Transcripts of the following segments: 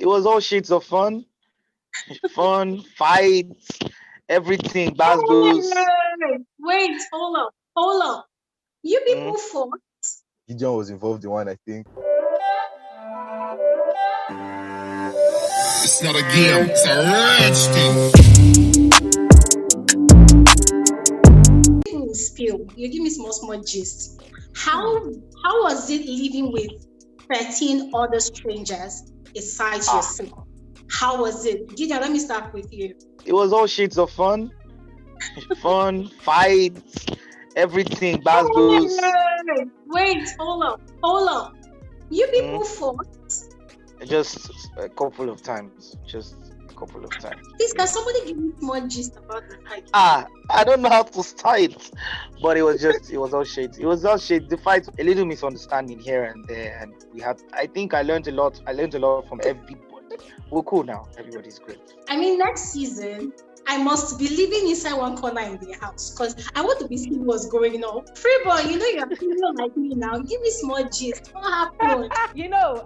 It was all shades of fun, fights, everything. Gbasgbos. Wait, hold up. You people fought? Gideon was involved in one, I think. It's not a game, it's a rich thing. Spill. You give me small gist. How was it living with 13 other strangers besides yourself? How was it? Gideon, let me start with you. It was all shades of fun, fights, everything. Gbasgbos. Wait, hold up. You people fought? Just a couple of times. Please, can somebody give me more gist about the fight? I don't know how to start, but it was all shades. It was all shades. The fight, a little misunderstanding here and there, and I think I learned a lot from everybody. We're cool now. Everybody's good. I mean, next season, I must be living inside one corner in the house because I want to be seeing what's going on. Freeborn, you're feeling like me now. Give me small gist. What happened?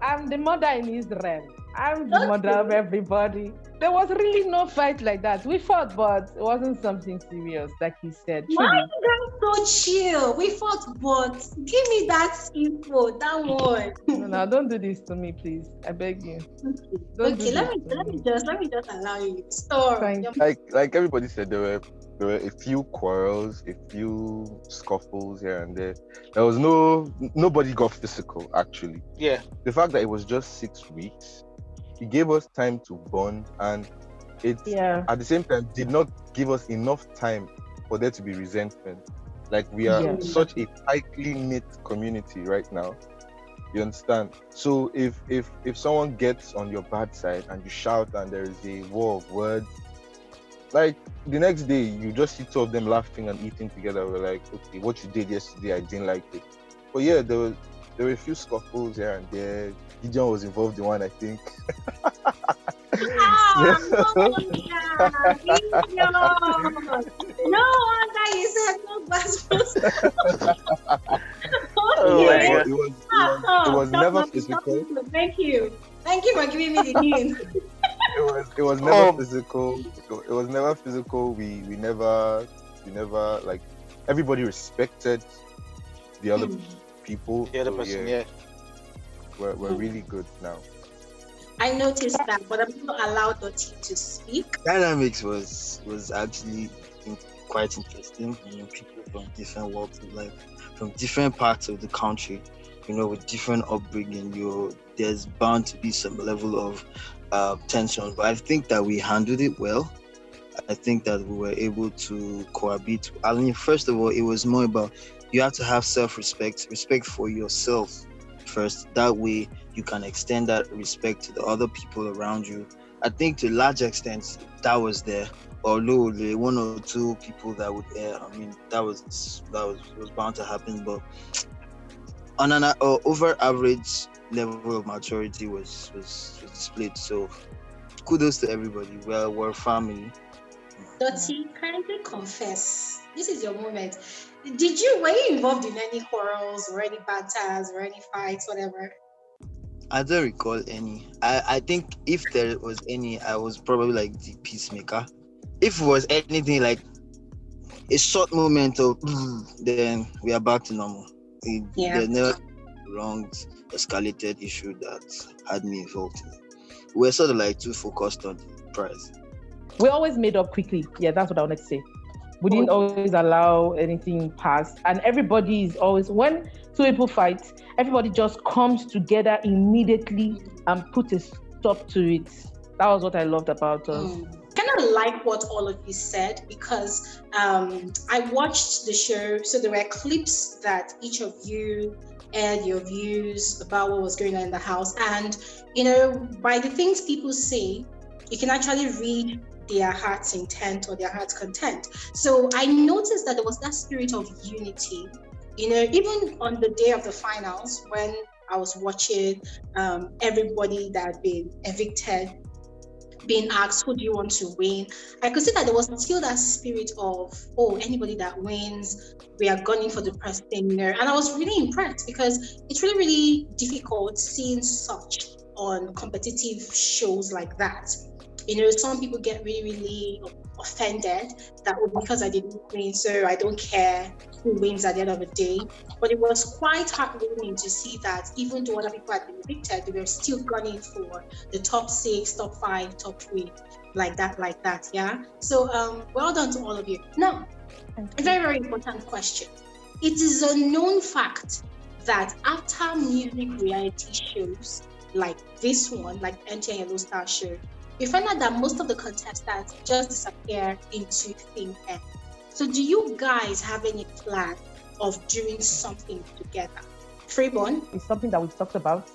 I'm the mother in Israel. I'm the mother of everybody. There was really no fight like that. We fought, but it wasn't something serious, like he said. Why are you guys so chill? We fought, but give me that info, that one. No, don't do this to me, please. I beg you. Okay, let me just allow you. Story. Like everybody said, there were a few quarrels, a few scuffles here and there. There was nobody got physical, actually. Yeah. The fact that it was just 6 weeks, it gave us time to bond, and it at the same time did not give us enough time for there to be resentment. Like, we are such a tightly knit community right now. You understand? So if someone gets on your bad side and you shout and there is a war of words, like the next day you just see two of them laughing and eating together. We're like, okay, what you did yesterday, I didn't like it. But yeah, there were a few scuffles here and there. Gideon was involved in one, I think. No wonder you said no Gbasgbos. It was never physical. Thank you for giving me the hint. It was never physical. It was never physical. We never like, everybody respected the other people. The other person, yeah. We're really good now. I noticed that, but I'm not allowed Dotti to speak. Dynamics was actually quite interesting. People from different walks of life, from different parts of the country, with different upbringing. There's bound to be some level of tension, but I think that we handled it well. I think that we were able to cohabit. I mean, first of all, it was more about, you have to have self-respect, respect for yourself first. That way you can extend that respect to the other people around you. I think to a large extent that was there, although the one or two people that would err, I mean, that was bound to happen, but on an over average level of maturity was displayed. So kudos to everybody. Well, we're family. Dotti, kindly confess. This is your moment. Were you involved in any quarrels or any battles or any fights, whatever? I don't recall any. I think if there was any, I was probably like the peacemaker. If it was anything like a short moment of then we are back to normal. There's never wrong escalated issue that had me involved in it. We're sort of like too focused on the prize. We always made up quickly. Yeah, that's what I wanted to say. We didn't always allow anything pass. And everybody is always, when two people fight, everybody just comes together immediately and put a stop to it. That was what I loved about us. Kind of like what all of you said, because I watched the show. So there were clips that each of you aired your views about what was going on in the house. And, by the things people say, you can actually read their heart's intent or their heart's content. So I noticed that there was that spirit of unity, even on the day of the finals, when I was watching everybody that had been evicted being asked, who do you want to win? I could see that there was still that spirit of, anybody that wins, we are gunning for the person, And I was really impressed, because it's really, really difficult seeing such on competitive shows like that. Some people get really, really offended that because I didn't win, so I don't care who wins at the end of the day. But it was quite heartwarming to see that even though other people had been evicted, they were still gunning for the top 6, top 5, top 3, like that, yeah? So well done to all of you. Now, a very, very important question. It is a known fact that after music reality shows like this one, like MTN Yello Star show, we find out that most of the contestants just disappear into thin air. So do you guys have any plan of doing something together? Freeborn? It's something that we've talked about,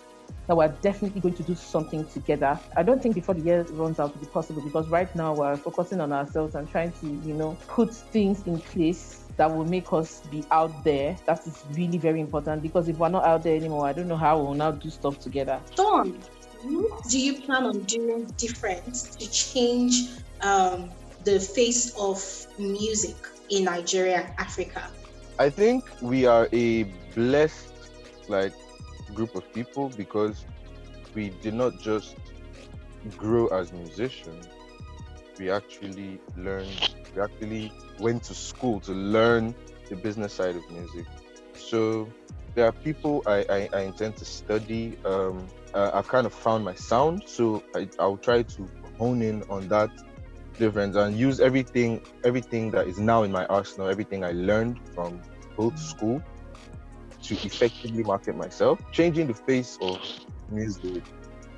that we're definitely going to do something together. I don't think before the year runs out to be possible, because right now we're focusing on ourselves and trying to, put things in place that will make us be out there. That is really very important, because if we're not out there anymore, I don't know how we'll now do stuff together. Dawn, what do you plan on doing different to change the face of music in Nigeria, Africa? I think we are a blessed group of people, because we did not just grow as musicians. We actually went to school to learn the business side of music. So there are people I intend to study. I've kind of found my sound, so I'll try to hone in on that difference and use everything that is now in my arsenal, everything I learned from both school, to effectively market myself, changing the face of music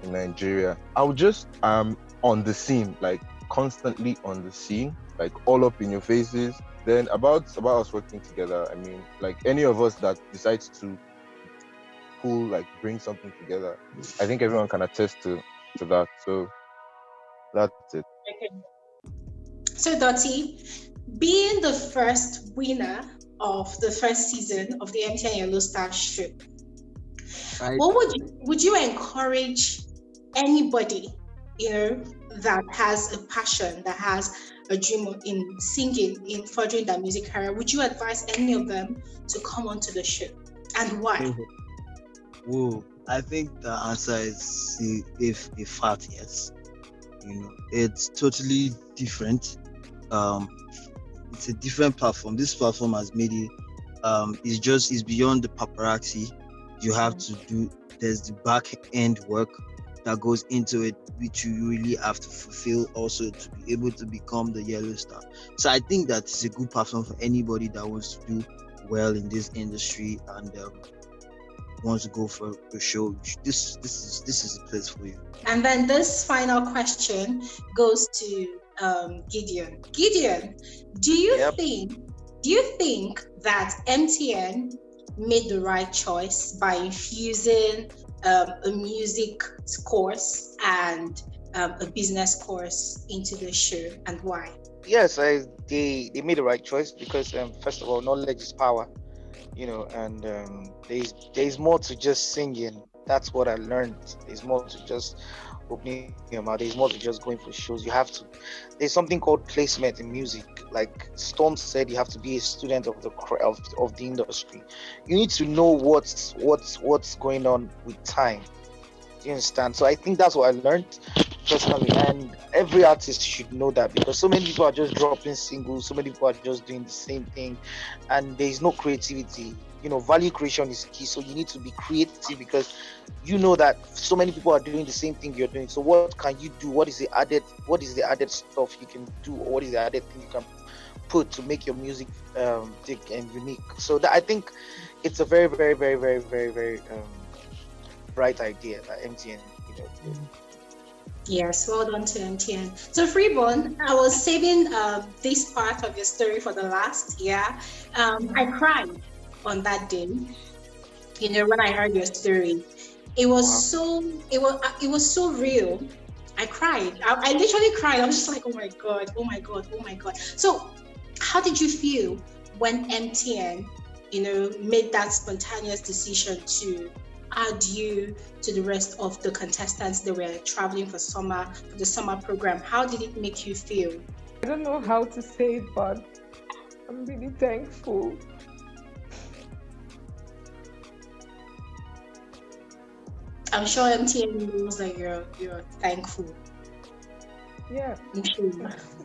in Nigeria. I'll just on the scene, constantly on the scene, all up in your faces. Then about us working together, I mean, any of us that decides to bring something together, I think everyone can attest to that. So that's it. Okay. So Dotti, being the first winner of the first season of the MTN Yello Star show, what would you encourage anybody, that has a passion, that has a dream in singing, in furthering their music career? Would you advise any of them to come onto the show, and why? Whoa, I think the answer is a fat yes. It's totally different. It's a different platform. This platform has made it. It's beyond the paparazzi. You have to do. There's the back end work that goes into it, which you really have to fulfill also to be able to become the Yellow Star. So I think that it's a good platform for anybody that wants to do well in this industry and wants to go for a show. This is a place for you. And then this final question goes to Gideon. Gideon, do you think that MTN made the right choice by infusing a music course and a business course into the show, and why? Yes, they made the right choice, because first of all, knowledge is power, and there's more to just singing. That's what I learned. There's more to just opening your mouth. There's more to just going for shows. There's something called placement in music. Like Storm said, you have to be a student of the industry. You need to know what's going on with time. Do you understand? So I think that's what I learned personally, and every artist should know that, because so many people are just dropping singles, so many people are just doing the same thing, and there's no creativity. Value creation is key, so you need to be creative, because that so many people are doing the same thing you're doing. So what can you do? What is the added stuff you can do, or what is the added thing you can put to make your music thick and unique? So I think it's a very, very, very, very, very, very bright idea that MTN did. Yes, well done to MTN. So Freeborn, I was saving this part of your story for the last. I cried on that day, when I heard your story. It was so real. I cried. I literally cried. I was just like, oh my god. So how did you feel when MTN made that spontaneous decision to add you to the rest of the contestants that were traveling for the summer program? How did it make you feel? I don't know how to say it, but I'm really thankful. I'm sure MTN knows that you're thankful. Yeah. I'm sure.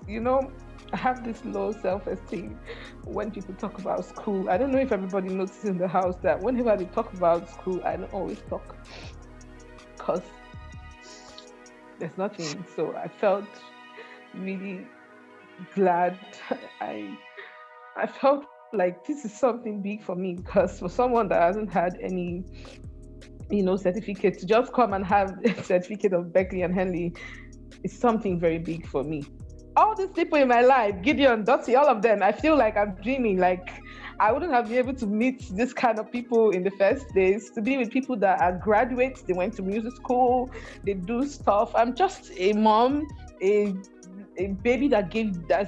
You know, I have this low self-esteem when people talk about school. I don't know if everybody notices in the house that whenever they talk about school, I don't always talk because there's nothing. So I felt really glad. I felt like this is something big for me, because for someone that hasn't had any, certificate, to just come and have a certificate of Beckley and Henley is something very big for me. All these people in my life, Gideon, Dotti, all of them, I feel like I'm dreaming. Like I wouldn't have been able to meet this kind of people in the first days, to be with people that are graduates, they went to music school, they do stuff. I'm just a mom, a baby that's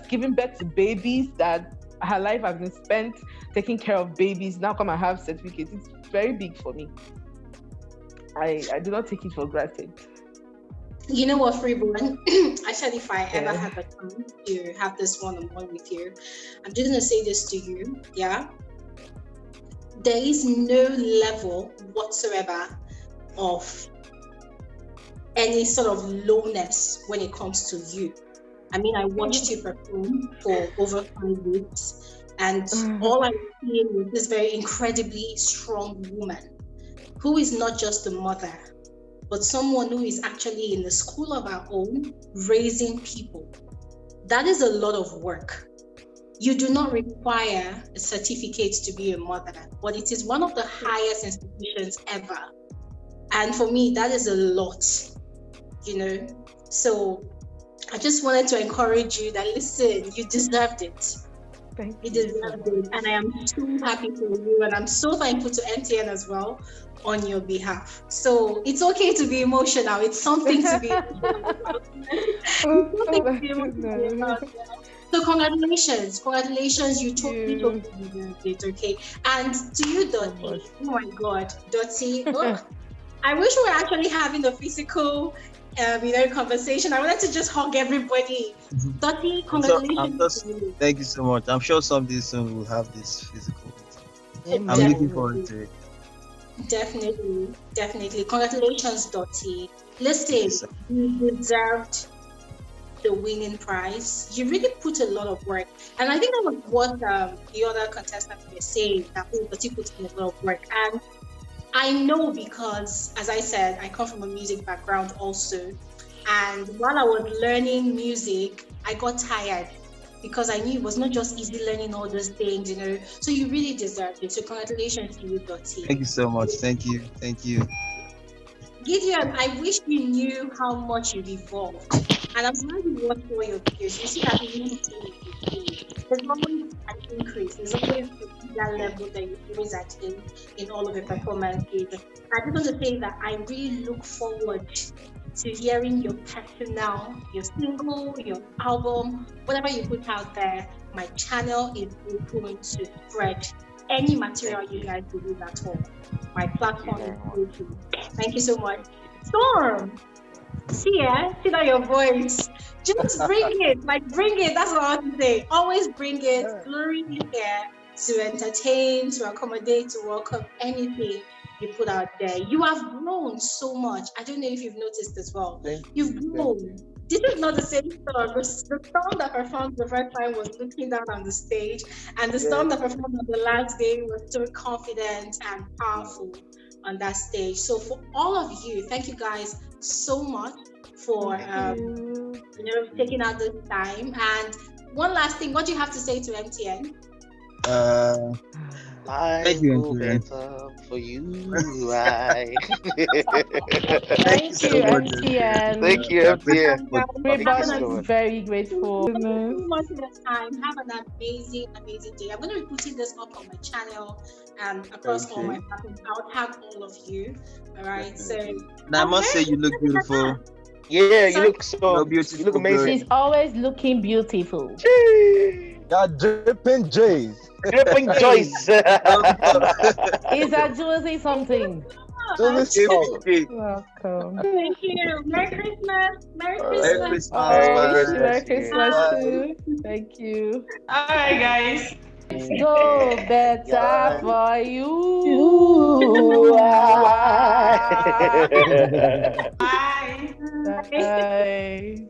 giving birth to babies, that her life has been spent taking care of babies. Now come and have certificates. It's very big for me. I do not take it for granted. You know what, Freeborn? I said if I ever have a time to have this one-on-one with you, I'm just gonna say this to you, yeah? There is no level whatsoever of any sort of lowness when it comes to you. I mean, I watched you perform for over 5 weeks, and all I'm seeing is this very incredibly strong woman who is not just a mother, but someone who is actually in the school of our own, raising people. That is a lot of work. You do not require a certificate to be a mother, but it is one of the highest institutions ever. And for me, that is a lot, So I just wanted to encourage you that, listen, you deserved it. You deserved it. And I am so happy for you. And I'm so thankful to MTN as well on your behalf. So it's okay to be emotional. It's something to be emotional about. So congratulations. You totally deserved it, okay? And to you, Dotti, oh my God, Dotti, I wish we were actually having a physical conversation. I wanted to just hug everybody. Dotti, congratulations. Thank you so much. I'm sure someday soon we'll have this physical meeting. I'm looking forward to it. Definitely. Congratulations, Dotti. Listen, you deserved the winning prize. You really put a lot of work. And I think that was what the other contestants were saying, that Dotti put in a lot of work. And I know because, as I said, I come from a music background also. And while I was learning music, I got tired because I knew it was not just easy learning all those things, So you really deserved it. So congratulations to you, Dotti. Thank you so much. Thank you. Gideon, I wish you knew how much you've evolved. And I'm glad you watched all your videos. You see that there's always an increase. There's always that level that you always attain in all of your performances. I just want to say that I really look forward to hearing your personal, your single, your album, whatever you put out there. My channel is open to spread any material you guys release at all. My platform is open. Thank you so much. Storm! See that your voice. Just bring it. That's what I want to say. Always bring it. Glory is here to entertain, to accommodate, to welcome anything you put out there. You have grown so much. I don't know if you've noticed as well. You've grown. This is not the same Storm. The Storm that performed the first time was looking down on the stage, and the Storm that performed on the last day was so confident and powerful on that stage. So for all of you, thank you guys so much for taking out this time. And one last thing, what do you have to say to MTN? Life will better for you. Thank you, MTN. Thank you, MTN. Everybody's very grateful. Thank you so much for your time. Have an amazing day. I'm going to be putting this up on my channel and across all my platforms. I'll tag all of you. All right. So I must say you look beautiful. Yeah, you look so beautiful. You look amazing. She's always looking beautiful. Got dripping J's. Dripping Joyce. Is that Josie something? Welcome. Thank you. Merry Christmas. Merry Christmas. Merry Christmas too. Thank you. All right, guys. So better for you. Bye. Bye.